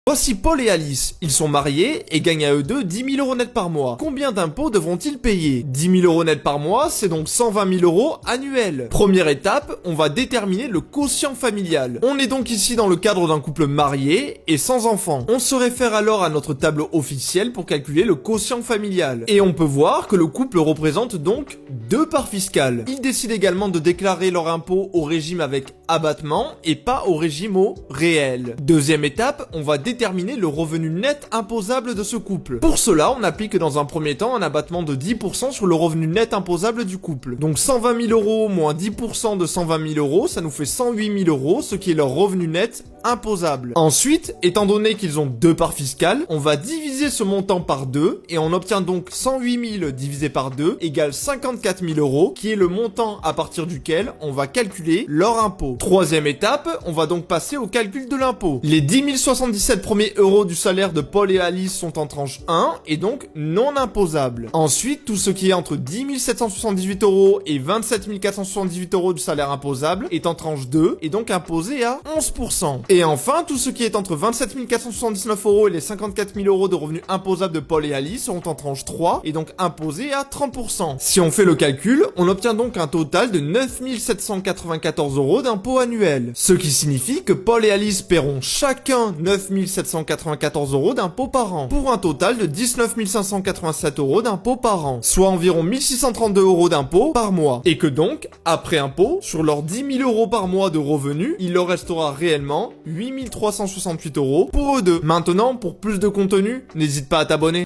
Voici Paul et Alice, ils sont mariés et gagnent à eux deux 10 000 € net par mois. Combien d'impôts devront-ils payer? 10 000 € net par mois, c'est donc 120 000 € annuels. Première étape, on va déterminer le quotient familial. On est donc ici dans le cadre d'un couple marié et sans enfants. On se réfère alors à notre tableau officiel pour calculer le quotient familial. Et on peut voir que le couple représente donc 2 parts fiscales. Ils décident également de déclarer leur impôt au régime avec abattement et pas au régime au réel. Deuxième étape, on va déterminer le revenu net imposable de ce couple. Pour cela, on applique dans un premier temps un abattement de 10% sur le revenu net imposable du couple. Donc 120 000 € moins 10% de 120 000 €, ça nous fait 108 000 €, ce qui est leur revenu net imposable. Ensuite, étant donné qu'ils ont 2 parts fiscales, on va diviser ce montant par 2 et on obtient donc 108 000 divisé par 2 égale 54 000 €, qui est le montant à partir duquel on va calculer leur impôt. Troisième étape, on va donc passer au calcul de l'impôt. Les 10 077 premiers euros du salaire de Paul et Alice sont en tranche 1 et donc non imposables. Ensuite, tout ce qui est entre 10 778 € et 27 478 € du salaire imposable est en tranche 2 et donc imposé à 11%. Et enfin, tout ce qui est entre 27 479 € et les 54 000 € de revenus imposables de Paul et Alice seront en tranche 3 et donc imposés à 30%. Si on fait le calcul, on obtient donc un total de 9 794 € d'impôt annuel. Ce qui signifie que Paul et Alice paieront chacun 9 794 € d'impôt par an, pour un total de 19 587 € d'impôt par an, soit environ 1632 € d'impôt par mois. Et que donc, après impôt, sur leurs 10 000 € par mois de revenus, il leur restera réellement 8 368 € pour eux deux. Maintenant, pour plus de contenu, n'hésite pas à t'abonner.